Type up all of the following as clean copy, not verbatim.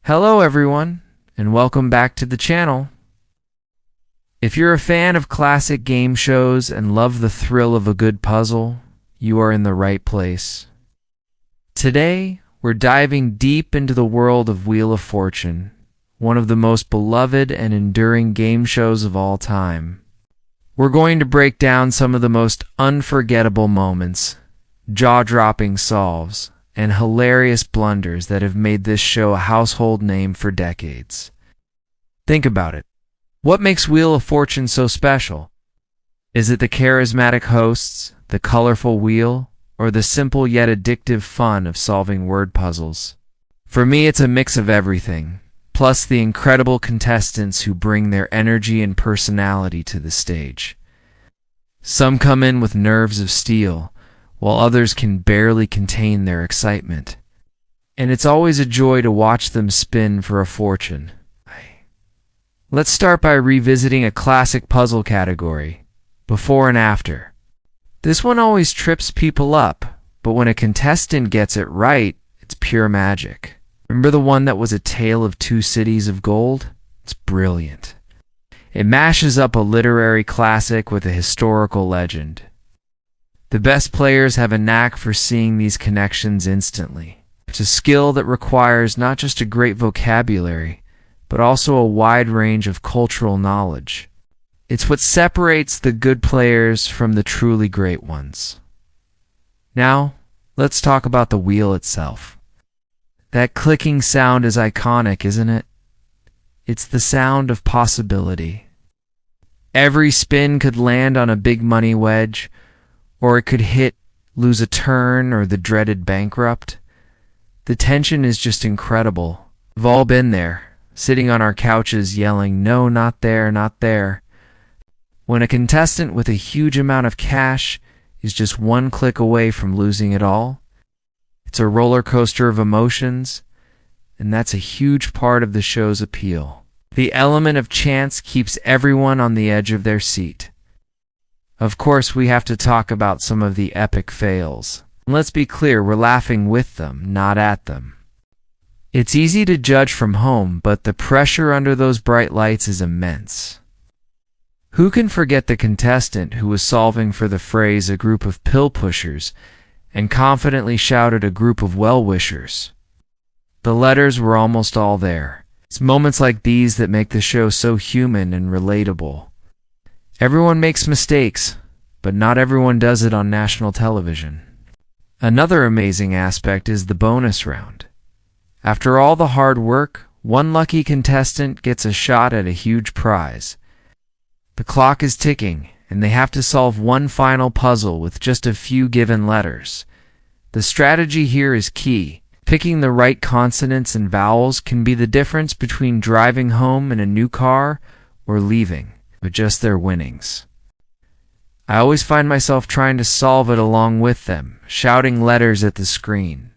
Hello everyone, and welcome back to the channel. If you're a fan of classic game shows and love the thrill of a good puzzle, you are in the right place. Today, we're diving deep into the world of Wheel of Fortune, one of the most beloved and enduring game shows of all time. We're going to break down some of the most unforgettable moments, jaw-dropping solves, and hilarious blunders that have made this show a household name for decades. Think about it. What makes Wheel of Fortune so special? Is it the charismatic hosts, the colorful wheel, or the simple yet addictive fun of solving word puzzles? For me, it's a mix of everything, plus the incredible contestants who bring their energy and personality to the stage. Some come in with nerves of steel, while others can barely contain their excitement. And it's always a joy to watch them spin for a fortune. Let's start by revisiting a classic puzzle category, before and after. This one always trips people up, but when a contestant gets it right, it's pure magic. Remember the one that was a tale of two cities of gold? It's brilliant. It mashes up a literary classic with a historical legend. The best players have a knack for seeing these connections instantly. It's a skill that requires not just a great vocabulary, but also a wide range of cultural knowledge. It's what separates the good players from the truly great ones. Now, let's talk about the wheel itself. That clicking sound is iconic, isn't it? It's the sound of possibility. Every spin could land on a big money wedge, or it could hit, lose a turn, or the dreaded bankrupt. The tension is just incredible. We've all been there, sitting on our couches yelling, "No, not there, not there." When a contestant with a huge amount of cash is just one click away from losing it all, it's a roller coaster of emotions, and that's a huge part of the show's appeal. The element of chance keeps everyone on the edge of their seat. Of course, we have to talk about some of the epic fails. Let's be clear, we're laughing with them, not at them. It's easy to judge from home, but the pressure under those bright lights is immense. Who can forget the contestant who was solving for the phrase "a group of pill pushers" and confidently shouted "a group of well-wishers"? The letters were almost all there. It's moments like these that make the show so human and relatable. Everyone makes mistakes, but not everyone does it on national television. Another amazing aspect is the bonus round. After all the hard work, one lucky contestant gets a shot at a huge prize. The clock is ticking, and they have to solve one final puzzle with just a few given letters. The strategy here is key. Picking the right consonants and vowels can be the difference between driving home in a new car or leaving with just their winnings. I always find myself trying to solve it along with them, shouting letters at the screen.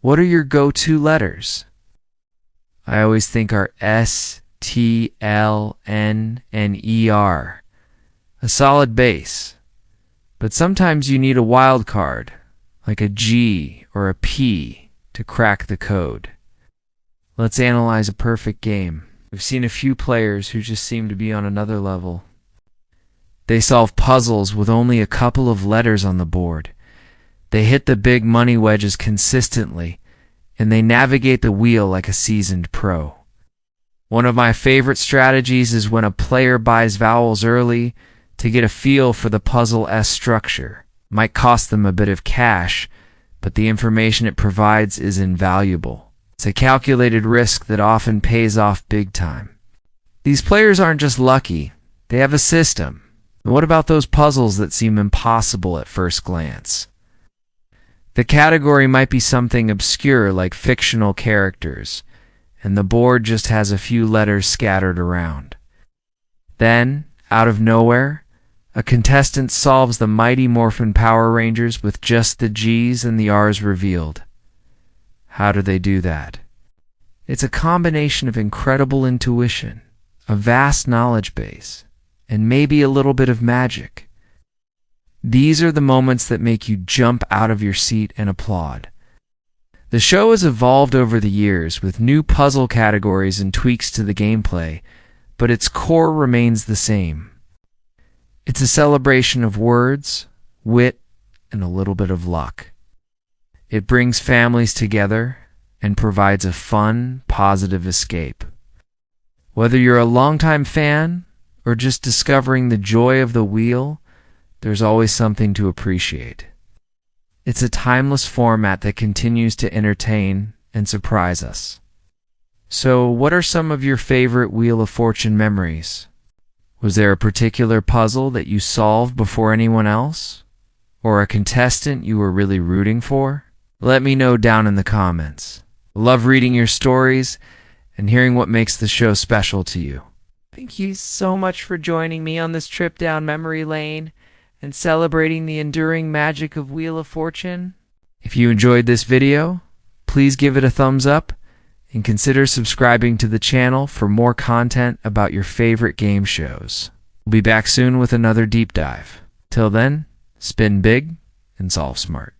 What are your go-to letters? I always think are S, T, L, N, and ER. A solid base. But sometimes you need a wild card, like a G or a P, to crack the code. Let's analyze a perfect game. We've seen a few players who just seem to be on another level. They solve puzzles with only a couple of letters on the board. They hit the big money wedges consistently, and they navigate the wheel like a seasoned pro. One of my favorite strategies is when a player buys vowels early to get a feel for the puzzle S structure. It might cost them a bit of cash, but the information it provides is invaluable. It's a calculated risk that often pays off big time. These players aren't just lucky, they have a system. And what about those puzzles that seem impossible at first glance? The category might be something obscure like fictional characters, and the board just has a few letters scattered around. Then, out of nowhere, a contestant solves the Mighty Morphin Power Rangers with just the G's and the R's revealed. How do they do that? It's a combination of incredible intuition, a vast knowledge base, and maybe a little bit of magic. These are the moments that make you jump out of your seat and applaud. The show has evolved over the years with new puzzle categories and tweaks to the gameplay, but its core remains the same. It's a celebration of words, wit, and a little bit of luck. It brings families together and provides a fun, positive escape. Whether you're a longtime fan or just discovering the joy of the wheel, there's always something to appreciate. It's a timeless format that continues to entertain and surprise us. So, what are some of your favorite Wheel of Fortune memories? Was there a particular puzzle that you solved before anyone else? Or a contestant you were really rooting for? Let me know down in the comments. I love reading your stories and hearing what makes the show special to you. Thank you so much for joining me on this trip down memory lane and celebrating the enduring magic of Wheel of Fortune. If you enjoyed this video, please give it a thumbs up and consider subscribing to the channel for more content about your favorite game shows. We'll be back soon with another deep dive. Till then, spin big and solve smart.